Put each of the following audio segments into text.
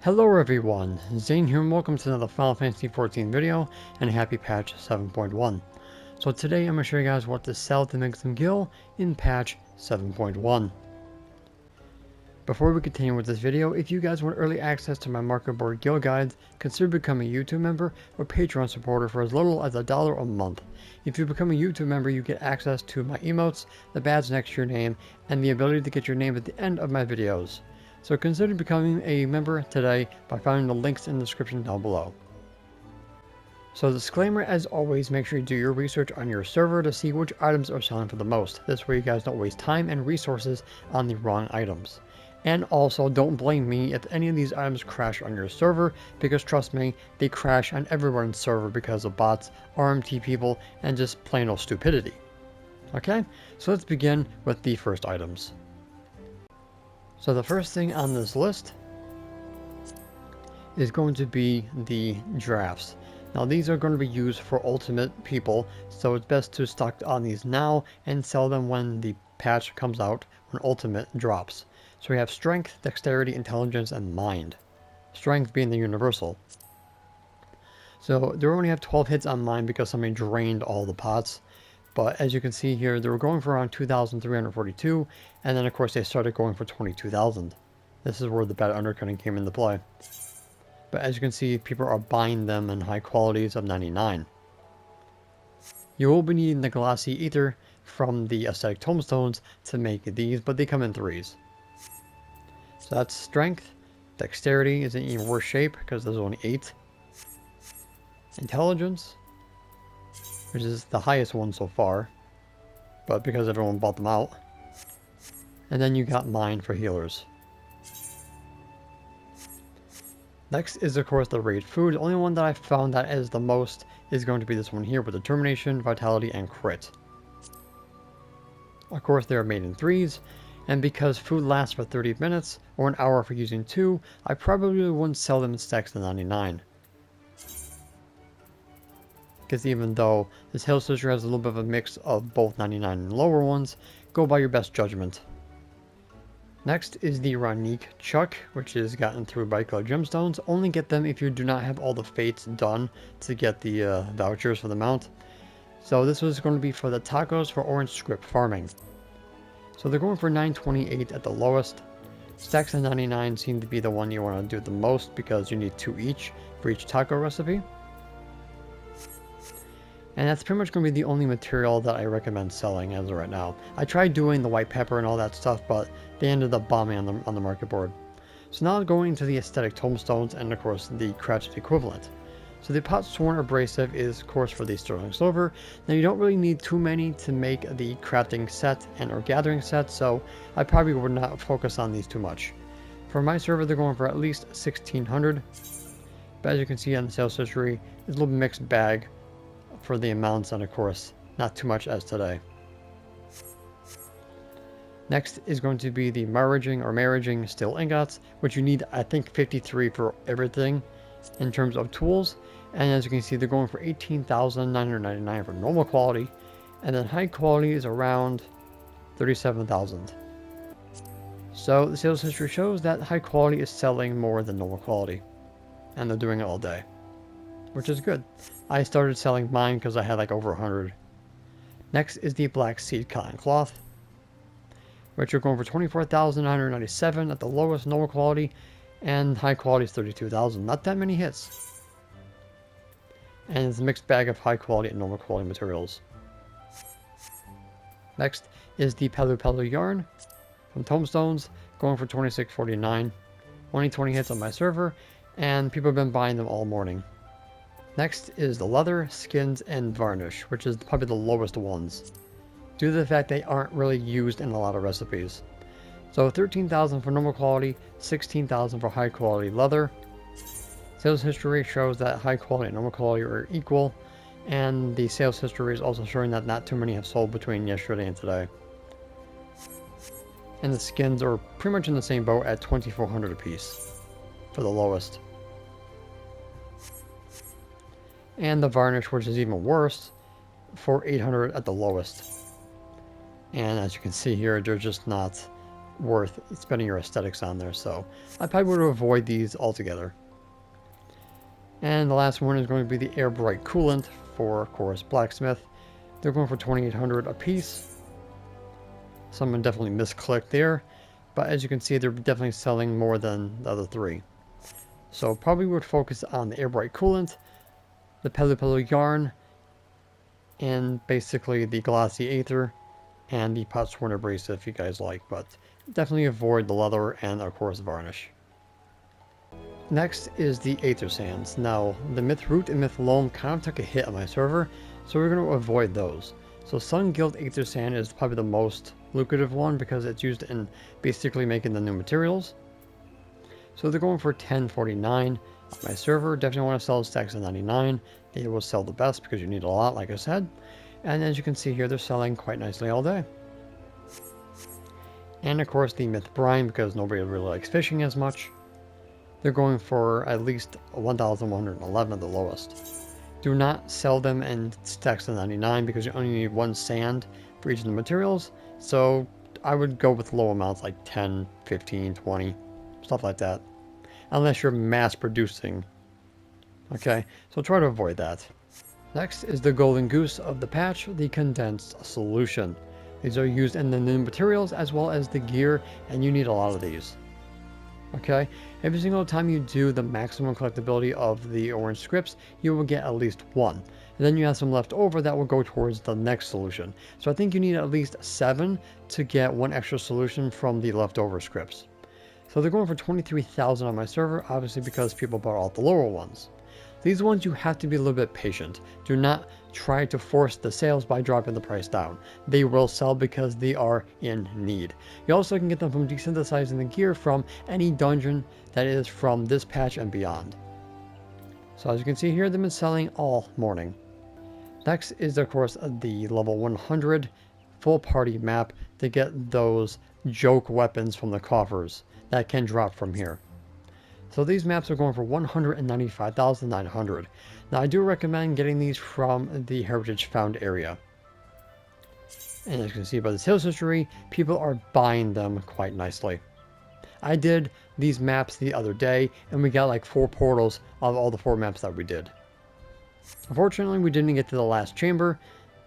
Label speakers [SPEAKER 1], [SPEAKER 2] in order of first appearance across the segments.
[SPEAKER 1] Hello everyone, Zane here and welcome to another Final Fantasy XIV video and happy patch 7.1. So today I'm going to show you guys what to sell to make some gil in patch 7.1. Before we continue with this video, if you guys want early access to my market board gil guides, consider becoming a YouTube member or Patreon supporter for as little as $1 a month. If you become a YouTube member, you get access to my emotes, the badge next to your name, and the ability to get your name at the end of my videos. So consider becoming a member today by finding the links in the description down below. So disclaimer, as always, make sure you do your research on your server to see which items are selling for the most. This way you guys don't waste time and resources on the wrong items. And also don't blame me if any of these items crash on your server, because trust me, they crash on everyone's server because of bots, RMT people, and just plain old stupidity. Okay, so let's begin with the first items. So the first thing on this list is going to be the drafts. Now these are going to be used for ultimate people, so it's best to stock on these now and sell them when the patch comes out, when ultimate drops. So we have strength, dexterity, intelligence, and mind. Strength being the universal. So they only have 12 hits on mind because somebody drained all the pots. But as you can see here, they were going for around 2,342, and then of course they started going for 22,000. This is where the bad undercutting came into play. But as you can see, people are buying them in high qualities of 99. You will be needing the glossy ether from the aesthetic tomestones to make these, but they come in threes. So that's strength. Dexterity is in even worse shape because there's only 8. Intelligence, which is the highest one so far, but because everyone bought them out. And then you got mind for healers. Next is of course the raid food. The only one that I found that is the most is going to be this one here with determination, vitality, and crit. Of course they are made in threes, and because food lasts for 30 minutes or an hour for using 2, I probably wouldn't sell them in stacks to 99. Because even though this Hill Sister has a little bit of a mix of both 99 and lower ones, go by your best judgment. Next is the Ronique Chuck, which is gotten through by Color Gemstones. Only get them if you do not have all the fates done to get the vouchers for the mount. So this was going to be for the tacos for orange script farming. So they're going for 928 at the lowest. Stacks of 99 seem to be the one you want to do the most because you need 2 each for each taco recipe. And that's pretty much going to be the only material that I recommend selling as of right now. I tried doing the white pepper and all that stuff, but they ended up bombing on the market board. So now going to the aesthetic tomestones and of course the Cratchit equivalent. So the pot sworn abrasive is of course for the sterling silver. Now you don't really need too many to make the crafting set and or gathering set, so I probably would not focus on these too much. For my server they're going for at least 1,600. But as you can see on the sales history, it's a little mixed bag for the amounts, and of course not too much as today. Next is going to be the marriaging steel ingots, which you need I think 53 for everything in terms of tools. And as you can see, they're going for 18,999 for normal quality, and then high quality is around 37,000. So the sales history shows that high quality is selling more than normal quality, and they're doing it all day, which is good. I started selling mine because I had like over 100. Next is the black seed cotton cloth, which are going for 24,997 at the lowest normal quality, and high quality is 32,000. Not that many hits. And it's a mixed bag of high quality and normal quality materials. Next is the Pelu Pelu yarn from Tomestones, going for 26.49. Only 20 hits on my server, and people have been buying them all morning. Next is the leather, skins, and varnish, which is probably the lowest ones, due to the fact they aren't really used in a lot of recipes. So 13,000 for normal quality, 16,000 for high quality leather. Sales history shows that high quality and normal quality are equal, and the sales history is also showing that not too many have sold between yesterday and today. And the skins are pretty much in the same boat at 2,400 apiece for the lowest. And the varnish, which is even worse, for 800 at the lowest. And as you can see here, they're just not worth spending your aesthetics on there, so I probably would avoid these altogether. And the last one is going to be the Air Bright Coolant for, of course, Blacksmith. They're going for 2,800 a piece. Someone definitely misclicked there, but as you can see, they're definitely selling more than the other three. So probably would focus on the Air Bright Coolant, the Pelu Pelu Yarn, and basically the Glossy Aether, and the Pot Sworn Abrasive if you guys like, but definitely avoid the leather and, of course, varnish. Next is the Aethersands. Now, the Myth Root and Myth Loam kind of took a hit on my server, so we're going to avoid those. So Sun Guild Aethersand is probably the most lucrative one because it's used in basically making the new materials. So they're going for 1049 on my server. Definitely want to sell stacks of 99. They will sell the best because you need a lot, like I said. And as you can see here, they're selling quite nicely all day. And of course the Myth Brine, because nobody really likes fishing as much. They're going for at least 1,111 at the lowest. Do not sell them in stacks of 99 because you only need one sand for each of the materials. So I would go with low amounts like 10, 15, 20, stuff like that. Unless you're mass producing. Okay, so try to avoid that. Next is the golden goose of the patch, the condensed solution. These are used in the new materials as well as the gear, and you need a lot of these. Okay, every single time you do the maximum collectability of the orange scripts, you will get at least one. And then you have some left over that will go towards the next solution. So I think you need at least 7 to get one extra solution from the leftover scripts. So they're going for 23,000 on my server, obviously because people bought all the lower ones. These ones you have to be a little bit patient. Do not try to force the sales by dropping the price down. They will sell because they are in need. You also can get them from desynthesizing the gear from any dungeon that is from this patch and beyond. So as you can see here, they've been selling all morning. Next is of course the level 100 full party map to get those joke weapons from the coffers that can drop from here. So these maps are going for 195,900. Now I do recommend getting these from the Heritage Found area. And as you can see by the sales history, people are buying them quite nicely. I did these maps the other day and we got like 4 portals of all the 4 maps that we did. Unfortunately, we didn't get to the last chamber,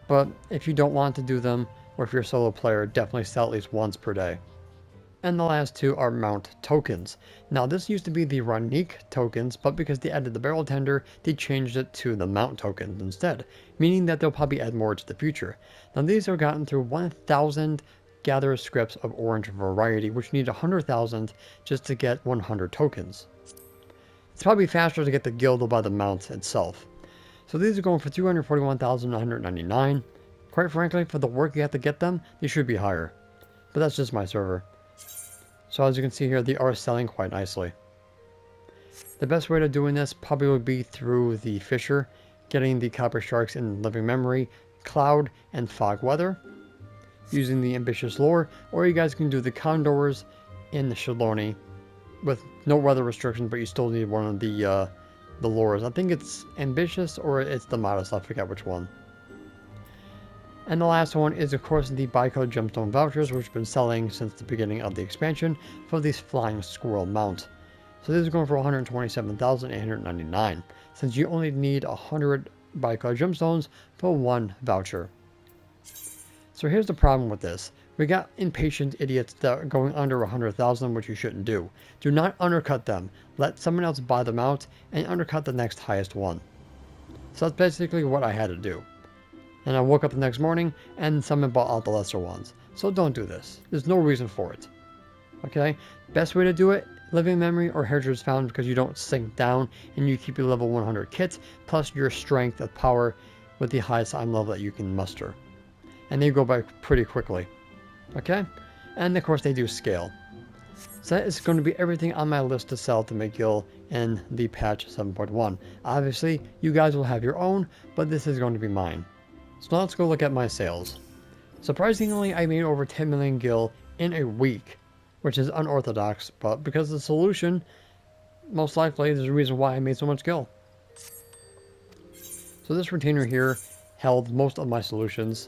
[SPEAKER 1] but if you don't want to do them, or if you're a solo player, definitely sell at least once per day. And the last 2 are mount tokens. Now this used to be the Runique tokens, but because they added the barrel tender, they changed it to the mount tokens instead, meaning that they'll probably add more to the future. Now these are gotten through 1,000 gather scripts of orange variety, which need 100,000 just to get 100 tokens. It's probably faster to get the guild by the mount itself. So these are going for 241,999. Quite frankly, for the work you have to get them, they should be higher. But that's just my server. So as you can see here, they are selling quite nicely. The best way to doing this probably would be through the Fisher, getting the Copper Sharks in Living Memory, Cloud, and Fog Weather, using the Ambitious Lore, or you guys can do the Condors in the Shaloni with no weather restrictions, but you still need one of the lures. I think it's Ambitious or it's the Modest, I forget which one. And the last one is, of course, the Bicode Gemstone Vouchers, which have been selling since the beginning of the expansion for these Flying Squirrel mount. So these are going for 127,899, since you only need 100 Bicode Gemstones for 1 voucher. So here's the problem with this. We got impatient idiots that are going under 100,000, which you shouldn't do. Do not undercut them. Let someone else buy them out and undercut the next highest one. So that's basically what I had to do. And I woke up the next morning and someone bought out the lesser ones. So don't do this. There's no reason for it. Okay? Best way to do it, Living Memory or Heritage Found, because you don't sink down and you keep your level 100 kits plus your strength of power with the highest item level that you can muster. And they go by pretty quickly. Okay? And of course they do scale. So that is going to be everything on my list to sell to McGill in the patch 7.1. Obviously, you guys will have your own, but this is going to be mine. So now let's go look at my sales. Surprisingly, I made over 10 million gil in a week, which is unorthodox, but because of the solution, most likely there's a reason why I made so much gil. So this retainer here held most of my solutions.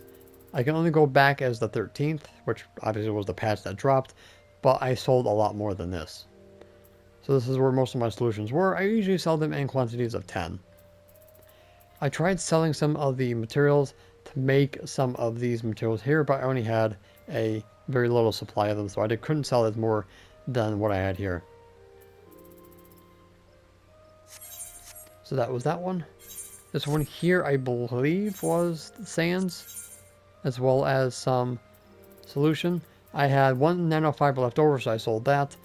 [SPEAKER 1] I can only go back as the 13th, which obviously was the patch that dropped, but I sold a lot more than this. So this is where most of my solutions were. I usually sell them in quantities of 10. I tried selling some of the materials to make some of these materials here, but I only had a very little supply of them, so I couldn't sell it more than what I had here. So that was that one. This one here, I believe, was sands, as well as some solution. I had one nanofiber left over, so I sold that.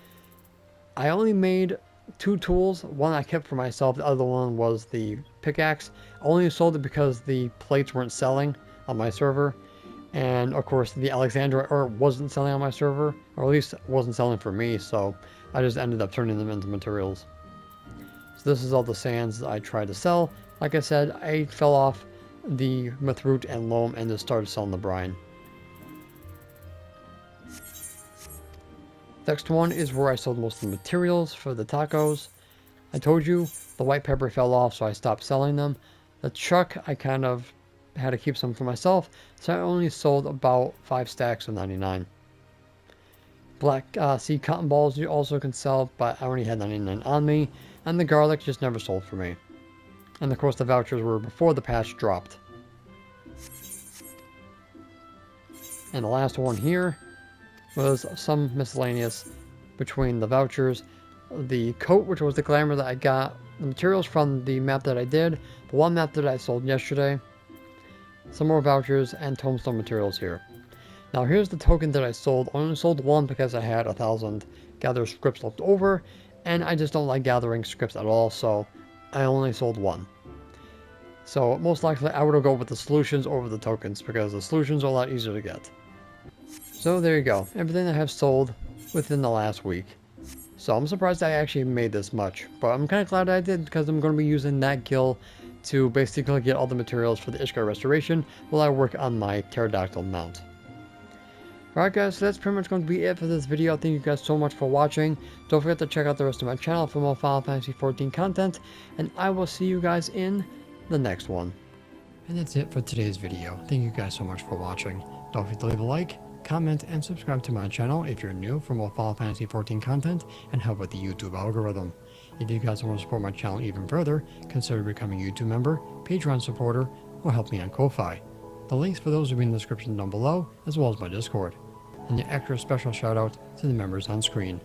[SPEAKER 1] I only made 2 tools. One I kept for myself, the other one was the pickaxe. I only sold it because the plates weren't selling on my server. And of course the Alexandra ore wasn't selling on my server, or at least wasn't selling for me, so I just ended up turning them into materials. So this is all the sands that I tried to sell. Like I said, I fell off the Mathroot and loam and just started selling the brine. Next one is where I sold most of the materials for the tacos. I told you the white pepper fell off, so I stopped selling them. The chuck, I kind of had to keep some for myself, so I only sold about 5 stacks of 99. Black seed cotton balls you also can sell, but I only had 99 on me, and the garlic just never sold for me. And of course the vouchers were before the patch dropped. And the last one here was some miscellaneous between the vouchers, the coat, which was the glamour that I got, the materials from the map that I did, the one map that I sold yesterday, some more vouchers, and Tomestone Materials here. Now here's the token that I sold. I only sold one because I had 1,000 gather scripts left over, and I just don't like gathering scripts at all, so I only sold one. So most likely I would go with the solutions over the tokens, because the solutions are a lot easier to get. So there you go, everything I have sold within the last week. So I'm surprised I actually made this much, but I'm kind of glad I did, because I'm going to be using that gill to basically get all the materials for the Ishgard restoration while I work on my pterodactyl mount. Alright guys, so that's pretty much going to be it for this video. Thank you guys so much for watching. Don't forget to check out the rest of my channel for more Final Fantasy XIV content, and I will see you guys in the next one. And that's it for today's video. Thank you guys so much for watching. Don't forget to leave a like, comment, and subscribe to my channel if you're new for more Final Fantasy XIV content and help with the YouTube algorithm. If you guys want to support my channel even further, consider becoming a YouTube member, Patreon supporter, or help me on Ko-Fi. The links for those will be in the description down below, as well as my Discord. And the extra special shout out to the members on screen.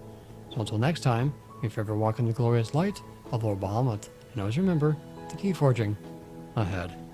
[SPEAKER 1] So until next time, may you forever walk in the glorious light of Lord Bahamut, and always remember to keep forging ahead.